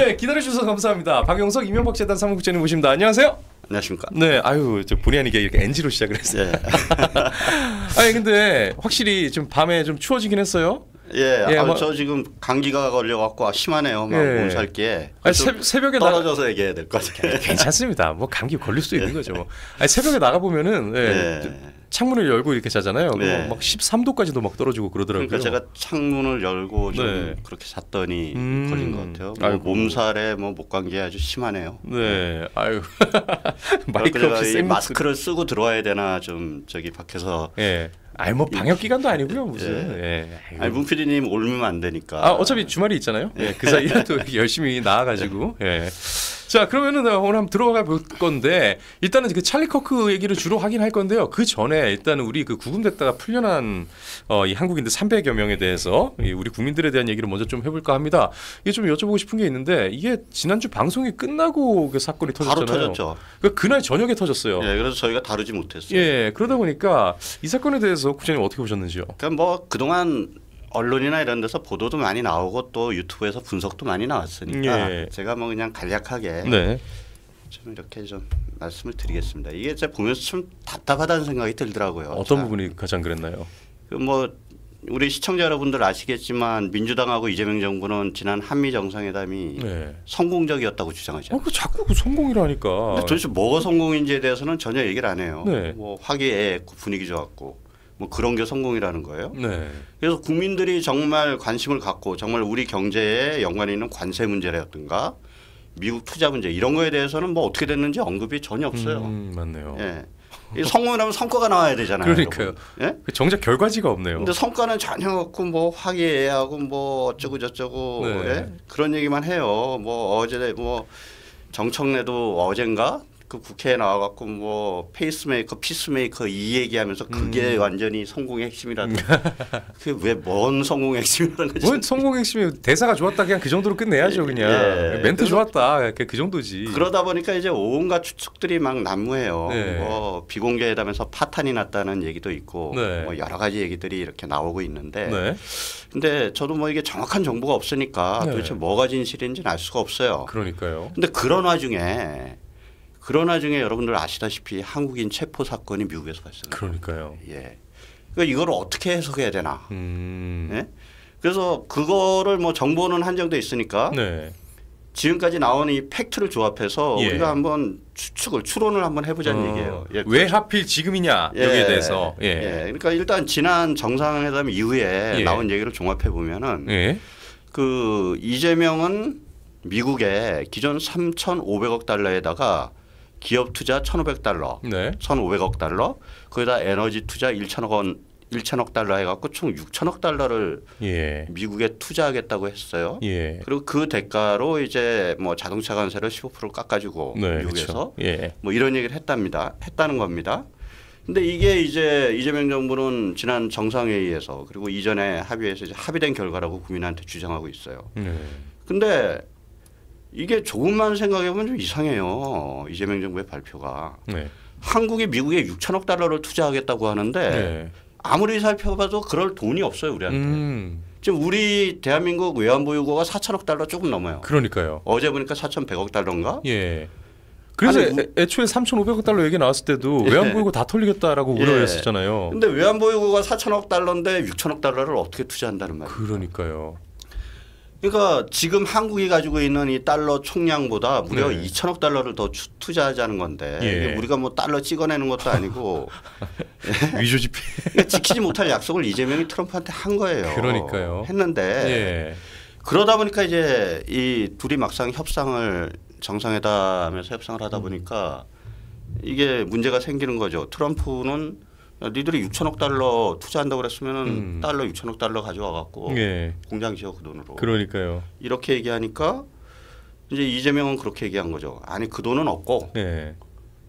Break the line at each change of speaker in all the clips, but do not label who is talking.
네, 기다려주셔서 감사합니다. 박영석 이명박 재단 사무국장님 모십니다. 안녕하세요.
안녕하십니까.
네, 아유, 저 본의 아니게 이렇게 NG로 시작을 했어요.
예.
아니 근데 확실히 좀 밤에 좀 추워지긴 했어요.
예,
예,
저 지금 감기가 걸려갖고 심하네요. 막
예.
몸살기에.
아니, 새벽에
떨어져서 얘기해야 될 것 같아요.
괜찮습니다. 뭐 감기 걸릴 수도 있는 거죠. 뭐. 아니, 새벽에 나가 보면은 창문을 열고 이렇게 자잖아요.
네.
막 13도까지도 막 떨어지고 그러더라고요.
그러니까 제가 창문을 열고 좀
네.
그렇게 잤더니 걸린 것 같아요.
아이고.
몸살에 뭐 목감기 아주 심하네요.
네, 아유.
마이크
마이크 없이 생
마스크를 쓰고 들어와야 되나 좀 저기 밖에서.
예. 아니 뭐 방역 기간도 아니고요 무슨. 예.
아니 문PD님 올리면 안 되니까.
아 어차피 주말이 있잖아요. 예. 그 사이에 또 열심히 나와가지고. 예. 자 그러면은 오늘 한번 들어가 볼 건데 일단은 그 찰리 커크 얘기를 주로 하긴 할 건데요. 그 전에 일단은 우리 그 구금됐다가 풀려난 이 한국인들 300여 명에 대해서 우리 국민들에 대한 얘기를 먼저 좀 해볼까 합니다. 이게 좀 여쭤보고 싶은 게 있는데 이게 지난주 방송이 끝나고 그 사건이 터졌잖아요.
바로 터졌죠.
그날 저녁에 터졌어요.
예, 그래서 저희가 다루지 못했어요.
예, 그러다 보니까 이 사건에 대해서 국장님 어떻게 보셨는지요?
그러니까 뭐 그동안 언론이나 이런 데서 보도도 많이 나오고 또 유튜브에서 분석도 많이 나왔으니까
예.
제가 뭐 그냥 간략하게
네.
좀 이렇게 좀 말씀을 드리겠습니다. 이게 제가 보면서 좀 답답하다는 생각이 들더라고요.
어떤 부분이 가장 그랬나요?
그 뭐 우리 시청자 여러분들 아시겠지만 민주당하고 이재명 정부는 지난 한미 정상회담이
네.
성공적이었다고 주장하죠.
그 자꾸 그 성공이라니까.
근데 도대체 뭐가 성공인지에 대해서는 전혀 얘기를 안 해요.
네.
뭐 화기애애했고 분위기 좋았고 뭐 그런 게 성공이라는 거예요.
네.
그래서 국민들이 정말 관심을 갖고 정말 우리 경제에 연관이 있는 관세 문제라든가 미국 투자 문제 이런 거에 대해서는 뭐 어떻게 됐는지 언급이 전혀 없어요.
맞네요.
예. 이 성공이라면 성과가 나와야 되잖아요.
그러니까요.
예?
정작 결과지가 없네요.
근데 성과는 전혀 없고 뭐 화기애애하고 뭐 어쩌고 저쩌고
네.
예? 그런 얘기만 해요. 뭐 어제 뭐 정청래도 어젠가 그 국회에 나와갖고 뭐 페이스메이커, 피스메이커 이 얘기하면서 그게 완전히 성공의 핵심이라는. 그게 왜 뭔 성공의 핵심이라는 거지?
뭔 성공 핵심이 대사가 좋았다 그냥 그 정도로 끝내야죠 그냥.
예.
멘트 좋았다 그 정도지.
그러다 보니까 이제 온갖 추측들이 막 난무해요.
네.
뭐 비공개회담에서 파탄이 났다는 얘기도 있고
네.
뭐 여러 가지 얘기들이 이렇게 나오고 있는데.
네.
근데 저도 뭐 이게 정확한 정보가 없으니까
네.
도대체 뭐가 진실인지는 알 수가 없어요.
그러니까요.
근데 그런 와중에 여러분들 아시다시피 한국인 체포 사건이 미국에서 발생해요.
그러니까요.
예. 그러니까 이걸 어떻게 해석해야 되나? 예? 그래서 그거를 뭐 정보는 한정돼 있으니까
네.
지금까지 나온 이 팩트를 조합해서
예.
우리가 한번 추론을 한번 해보자는 얘기예요. 예,
왜 하필 지금이냐 여기에 대해서. 예.
예. 그러니까 일단 지난 정상회담 이후에
예.
나온 얘기를 종합해 보면은
예.
그 이재명은 미국에 기존 3,500억 달러에다가 기업 투자 1,500달러,
네.
1,500억 달러, 거기다 에너지 투자 1,000억 달러 해갖고 총 6,000억 달러를
예.
미국에 투자하겠다고 했어요.
예.
그리고 그 대가로 이제 뭐 자동차 관세를 15% 깎아주고
네,
미국에서
그렇죠. 예.
뭐 이런 얘기를 했다는 겁니다. 근데 이게 이제 이재명 정부는 지난 정상회의에서 그리고 이전에 합의해서 이제 합의된 결과라고 국민한테 주장하고 있어요. 근데 이게 조금만 생각해보면 좀 이상해요. 이재명 정부의 발표가.
네.
한국이 미국에 6천억 달러를 투자하겠다고 하는데
네.
아무리 살펴봐도 그럴 돈이 없어요. 우리한테. 지금 우리 대한민국 외환보유고가 4천억 달러 조금 넘어요.
그러니까요.
어제 보니까 4,100억 달러인가?
예. 그래서
아니,
애초에 3,500억 달러 얘기 나왔을 때도
예.
외환보유고 다 털리겠다라고
예.
우려했었잖아요.
근데 외환보유고가 4천억 달러인데 6천억 달러를 어떻게 투자한다는 말이에요.
그러니까요.
그러니까 지금 한국이 가지고 있는 이 달러 총량보다 무려
네.
2천억 달러를 더 투자하자는 건데
예.
이게 우리가 뭐 달러 찍어내는 것도 아니고
위조지폐.
그러니까 지키지 못할 약속을 이재명이 트럼프한테 한 거예요.
그러니까요.
했는데
예.
그러다 보니까 이제 이 둘이 막상 협상을 정상회담에서 협상을 하다 보니까 이게 문제가 생기는 거죠. 트럼프는 니들이 6천억 달러 투자한다고 그랬으면은 달러 6천억 달러 가져와 갖고
예.
공장 지어 그 돈으로.
그러니까요.
이렇게 얘기하니까 이제 이재명은 그렇게 얘기한 거죠. 아니 그 돈은 없고
예.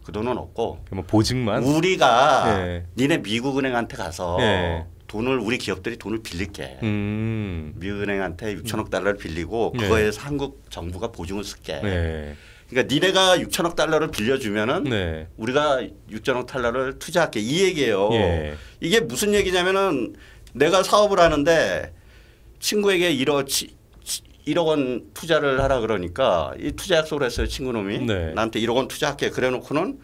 그 돈은 없고
뭐 보증만.
우리가
예.
니네 미국은행한테 가서
예.
돈을 우리 기업들이 돈을 빌릴게. 미국은행한테 6천억 달러를 빌리고
예.
그거에 서 한국 정부가 보증을 쓸게.
네.
그러니까 니네가 6천억 달러를 빌려주면은
네.
우리가 6천억 달러를 투자할게 이 얘기예요.
예.
이게 무슨 얘기냐면은 내가 사업을 하는데 친구에게 1억 원 투자를 하라 그러니까 이 투자 약속을 했어요. 친구놈이.
네.
나한테 1억 원 투자할게. 그래놓고는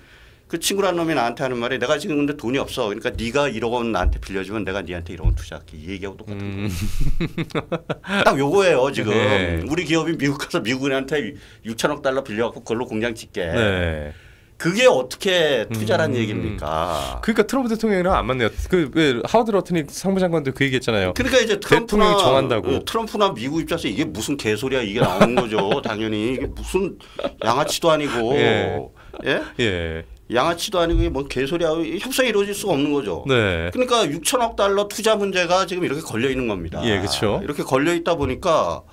그 친구란 놈이 나한테 하는 말이 내가 지금 근데 돈이 없어. 그러니까 네가 1억 원 나한테 빌려주면 내가 네한테 1억 원 투자할게. 이 얘기하고 똑같은 거예요. 딱 요거예요 지금.
네.
우리 기업이 미국 가서 미국인한테 6천억 달러 빌려갖고 그걸로 공장 짓게.
네.
그게 어떻게 투자란 얘기입니까?
그러니까 트럼프 대통령이랑 안 맞네요. 그 왜 하워드 러트닉 상부장관도 그 얘기했잖아요.
그러니까 이제
대통령이 정한다고.
트럼프나 미국 입장에서 이게 무슨 개소리야 이게 나오는 거죠. 당연히 이게 무슨 양아치도 아니고,
예.
예?
예.
양아치도 아니고 이게 뭐 개소리야. 협상이 이루어질 수가 없는 거죠.
네.
그러니까 6천억 달러 투자 문제가 지금 이렇게 걸려 있는 겁니다.
예, 그렇죠.
이렇게 걸려 있다 보니까.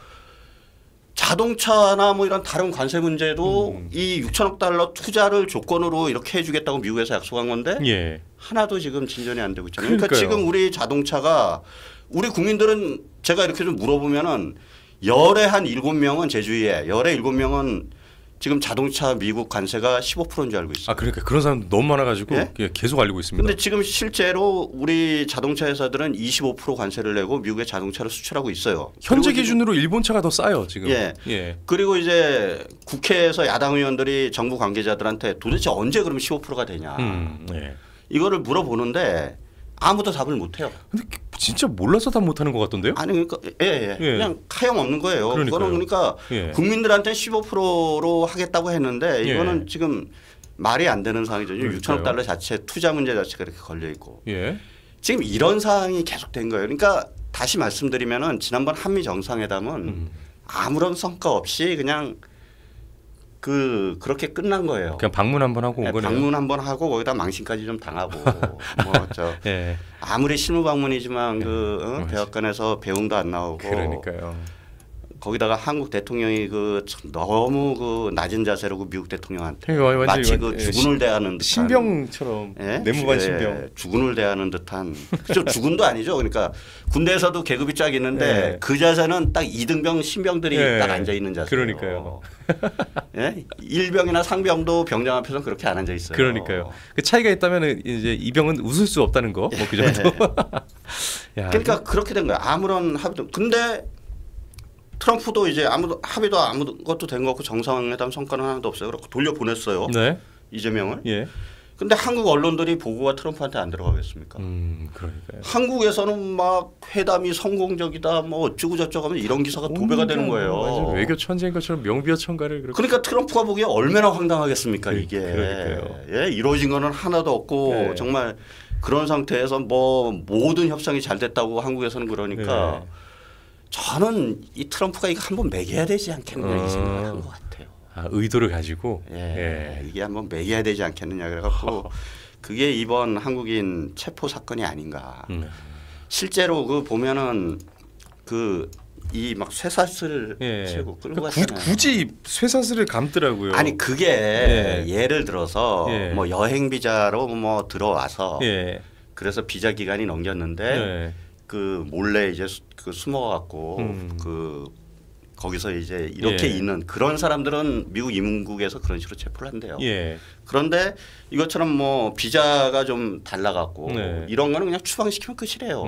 자동차나 뭐 이런 다른 관세 문제도 이 6천억 달러 투자를 조건으로 이렇게 해주겠다고 미국에서 약속한 건데
예.
하나도 지금 진전이 안 되고 있잖아요. 그러니까
그러니까요.
지금 우리 자동차가 우리 국민들은 제가 이렇게 좀 물어보면은 열에 한 7명은 제 주위에 열에 7명은 지금 자동차 미국 관세가 15%인 줄 알고 있어요.
아 그러니까 그런 사람 너무 많아가지고
예?
예, 계속 알리고 있습니다.
근데 지금 실제로 우리 자동차 회사들은 25% 관세를 내고 미국에 자동차를 수출하고 있어요.
현재
그리고
기준으로 일본 차가 더 싸요 지금.
예.
예.
그리고 이제 국회에서 야당 의원들이 정부 관계자들한테 도대체 언제 그러면 15%가 되냐
예.
이거를 물어보는데 아무도 답을 못해요.
근데 진짜 몰라서 다 못하는 것 같던데요?
아니 그러니까 예. 그냥 하염 없는 거예요.
그러니까요.
그거는 그러니까
예.
국민들한테 15%로 하겠다고 했는데 이거는
예.
지금 말이 안 되는 상황이죠.
그러니까요.
6천억 달러 자체 투자 문제 자체가 이렇게 걸려 있고
예.
지금 이런 상황이 계속된 거예요. 그러니까 다시 말씀드리면은 지난번 한미 정상회담은 아무런 성과 없이 그냥 그렇게 끝난 거예요.
그냥 방문 한번 하고 온 거네요.
방문 한번 하고 거기다 망신까지 좀 당하고 뭐 저
예.
아무리 실무 방문이지만
맞아.
백악관에서 배웅도 안 나오고
그러니까요.
거기다가 한국 대통령이 참 너무 낮은 자세로 미국 대통령한테
완전히
마치
완전-
주군을 대하는 듯한
신병처럼
예?
내무반 신병.
주군을 대하는 듯한 그죠 주군도 아니죠. 그러니까 군대에서도 계급이 쫙 있는데
예.
그 자세는 딱 2등병 신병들이
예.
딱 앉아 있는 자세예요.
그러니까요.
예? 1병이나 상병도 병장 앞에서는 그렇게 안 앉아 있어요.
그러니까요. 그 차이가 있다면 이제 이 병은 웃을 수 없다는 거. 뭐 그 정도. 야,
그러니까 그렇게 된 거예요. 아무런 합의도. 근데 트럼프도 이제 합의도 아무것도 된 거 없고 정상회담 성과는 하나도 없어요. 그렇고 돌려보냈어요.
네.
이재명을.
예.
근데 한국 언론들이 보고가 트럼프한테 안 들어가겠습니까?
그러니까요.
한국에서는 막 회담이 성공적이다 뭐 어쩌고 저쩌고 하면 이런 기사가 도배가 되는 거예요.
완전 외교 천재인 것처럼 명비어천가를 그렇게.
그러니까 트럼프가 보기에 얼마나 황당하겠습니까 이게.
그러니까요.
예, 이루어진 거는 하나도 없고
네.
정말 그런 상태에서 뭐 모든 협상이 잘 됐다고 한국에서는 그러니까
네.
저는 이 트럼프가 이거 한번 매겨야 되지 않겠느냐 이 생각을 한 것 같아요.
아, 의도를 가지고.
예, 이게 한번 매겨야 되지 않겠느냐 그래갖고 그게 이번 한국인 체포 사건이 아닌가. 실제로 그 보면은 이 막 쇠사슬 채고 끌고 갔잖아요.
굳이 쇠사슬을 감더라고요.
아니 그게 예를 들어서 뭐 여행 비자로 뭐 들어와서 그래서 비자 기간이 넘겼는데 그 몰래 이제 숨어갖고 거기서 이제 이렇게 있는 그런 사람들은 미국 임금국에서 그런 식으로 체포를 한대요. 그런데 이것처럼 뭐 비자가 좀 달라갖고 이런 거는 그냥 추방시키면 끝이래요.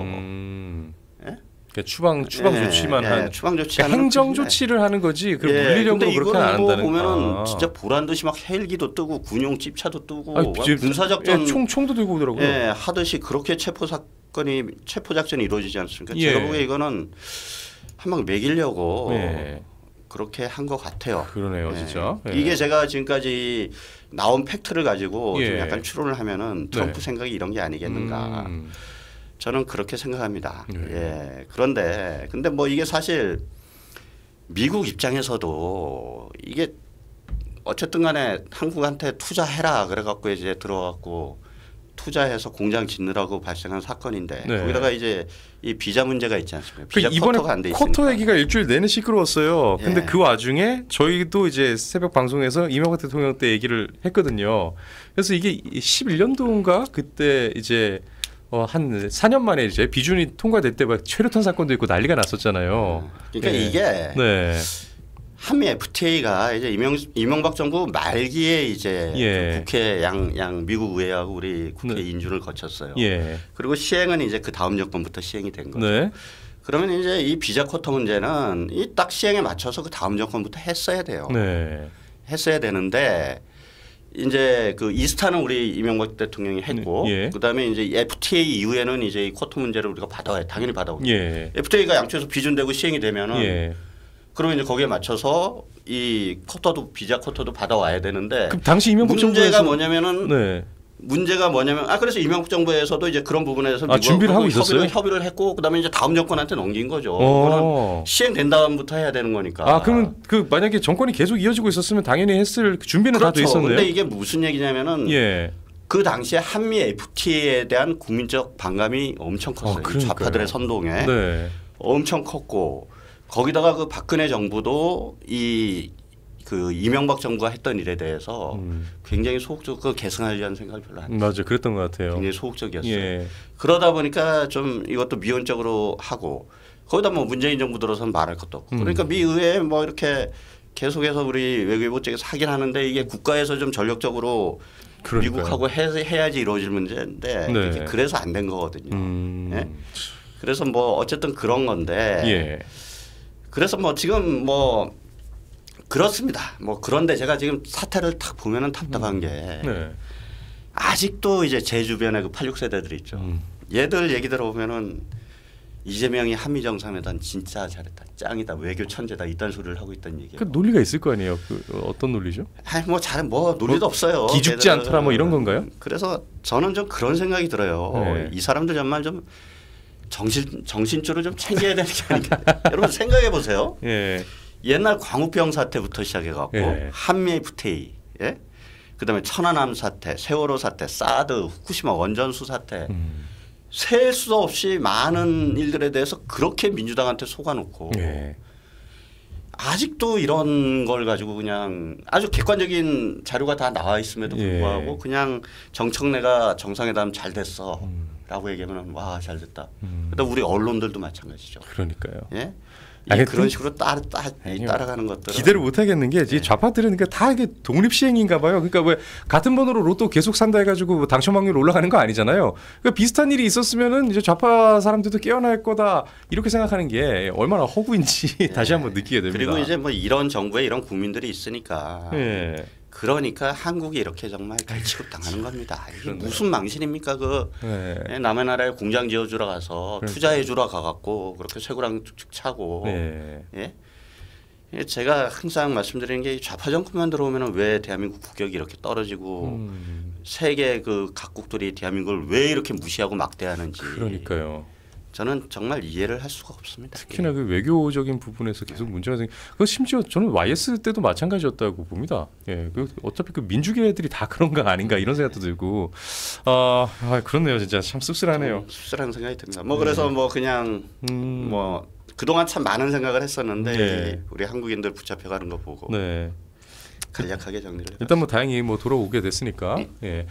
그러니까 추방 조치만 한
추방 조치
그러니까 행정 조치를 하는 거지. 그 물리력으로 그렇게 안 한다는.
보면은 진짜 보란 듯이 막 헬기도 뜨고 군용 집차도 뜨고 군사작전
총도 들고 오더라고요.
하듯이 그렇게 체포 작전이 이루어지지 않습니까? 제가 보기에 이거는 한 방 매기려고 그렇게 한 것 같아요.
그러네요, 진짜.
이게 제가 지금까지 나온 팩트를 가지고 좀 약간 추론을 하면은 트럼프 생각이 이런 게 아니겠는가. 저는 그렇게 생각합니다. 그런데 근데 뭐 이게 사실 미국 입장에서도 이게 어쨌든 간에 한국한테 투자해라 그래갖고 이제 들어갔고 투자해서 공장 짓느라고 발생한 사건인데 거기다가 이제 이 비자 문제가 있지 않습니까? 비자 쿼터가 안 돼 있으니까.
쿼터 얘기가 일주일 내내 시끄러웠어요. 근데 그 와중에 저희도 이제 새벽 방송에서 이명박 대통령 때 얘기를 했거든요. 그래서 이게 11년도인가 그때 이제 한 4년 만에 이제 비준이 통과될 때 막 최루탄 사건도 있고 난리가 났었잖아요.
그러니까 이게 한미 FTA가 이제 이명박 정부 말기에 이제 국회 양 미국 의회하고 우리 국회 인준을 거쳤어요. 그리고 시행은 이제 그 다음 여건부터 시행이 된 거죠. 그러면 이제 이 비자 쿼터 문제는 이 딱 시행에 맞춰서 그 다음 정권부터 했어야 돼요.
네.
했어야 되는데 이제 그 이스타는 우리 이명박 대통령이 했고
예.
그다음에 이제 FTA 이후에는 이제 이 쿼터 문제를 우리가 당연히 받아오죠.
예.
FTA가 양쪽에서 비준되고 시행이 되면은
예.
그러면 이제 거기에 맞춰서 이 쿼터도 비자 쿼터도 받아와야 되는데
그럼 당시 이명박
문제가
정부에서
뭐냐면은
네.
문제가 뭐냐면 그래서 이명박 정부에서도 이제 그런 부분에 대해서
준비를 하고 있었어요?
협의를 했고 그다음에 이제 다음 정권한테 넘긴 거죠.
어.
그거는 시행된 다음부터 해야 되는 거니까.
그러면 그 만약에 정권이 계속 이어지고 있었으면 당연히 했을 준비는 다 돼
그렇죠.
있었네요.
근데 이게 무슨 얘기냐면은
예.
그 당시에 한미 FTA에 대한 국민적 반감이 엄청 컸어요. 이
그러니까요.
좌파들의 선동에
네.
엄청 컸고 거기다가 그 박근혜 정부도 그 이명박 정부가 했던 일에 대해서 굉장히 소극적 그 계승하려는 생각을 별로 안 했어요.
맞아, 그랬던 것 같아요.
굉장히 소극적이었어요.
예.
그러다 보니까 좀 이것도 미온적으로 하고 거기다 뭐 문재인 정부 들어서는 말할 것도 없고 그러니까 미 의회에 뭐 이렇게 계속해서 우리 외교부 쪽에서 하긴 하는데 이게 국가에서 좀 전력적으로
그러니까요.
미국하고 해야지 이루어질 문제인데
네.
이게 그래서 안 된 거거든요. 예? 그래서 뭐 어쨌든 그런 건데
예.
그래서 뭐 지금 뭐 그렇습니다. 뭐 그런데 제가 지금 사태를 딱 보면은 답답한 게
네.
아직도 이제 제 주변에 그 86세대들 있죠. 얘들 얘기 들어보면은 이재명이 한미 정상회담 진짜 잘했다, 짱이다, 외교 천재다 이딴 소리를 하고 있다는 얘기예요.
그 논리가 있을 거 아니에요. 그 어떤 논리죠?
뭐 논리도 없어요.
기죽지
걔들은.
않더라 뭐 이런 건가요?
그래서 저는 좀 그런 생각이 들어요.
네.
이 사람들 정말 좀 정신줄을 좀 챙겨야 되는 게 아닌가. 여러분 생각해 보세요.
예.
옛날 광우병 사태부터 시작해갖고
예.
한미 FTA, 예? 그다음에 천안함 사태, 세월호 사태, 사드, 후쿠시마 원전수 사태, 셀 수 없이 많은 일들에 대해서 그렇게 민주당한테 속아놓고
예.
아직도 이런 걸 가지고 그냥 아주 객관적인 자료가 다 나와 있음에도 불구하고
예.
그냥 정청래가 정상회담 잘 됐어라고 얘기하면 와 잘 됐다. 그다음 우리 언론들도 마찬가지죠.
그러니까요.
예?
아니,
그런 식으로 따라가는 것들은
기대를 못 하겠는 게
네.
좌파들은 그러니까 다 이게 독립 시행인가 봐요. 그러니까 왜 같은 번호로 로또 계속 산다 해가지고 뭐 당첨 확률 올라가는 거 아니잖아요. 그러니까 비슷한 일이 있었으면은 이제 좌파 사람들도 깨어날 거다 이렇게 생각하는 게 얼마나 허구인지 다시 한번 느끼게 됩니다.
그리고 이제 뭐 이런 정부에 이런 국민들이 있으니까
예.
그러니까 한국이 이렇게 정말 갈취급 당하는 겁니다. 이게
그러네요.
무슨 망신입니까? 그
예.
남의 나라에 공장 지어주러 가서 투자해주러 가갖고 그렇게 쇠고랑 쭉쭉 차고
예.
예? 제가 항상 말씀드리는 게 좌파 정권만 들어오면 왜 대한민국 국격이 이렇게 떨어지고 세계 그 각국들이 대한민국을 왜 이렇게 무시하고 막대하는지
그러니까요.
저는 정말 이해를 할 수가 없습니다.
특히나 그 외교적인 부분에서 계속 문제가 생기. 그 심지어 저는 YS 때도 마찬가지였다고 봅니다. 예, 그 어차피 그 민주계들이 다 그런가 아닌가 이런 생각도 들고. 그렇네요, 진짜 참 씁쓸하네요.
씁쓸한 생각이 듭니다. 뭐 그래서 뭐 그냥 뭐 그동안 참 많은 생각을 했었는데
네.
우리 한국인들 붙잡혀가는 거 보고
네.
간략하게 정리를 해봤습니다.
일단 뭐 다행히 뭐 돌아오게 됐으니까. 예.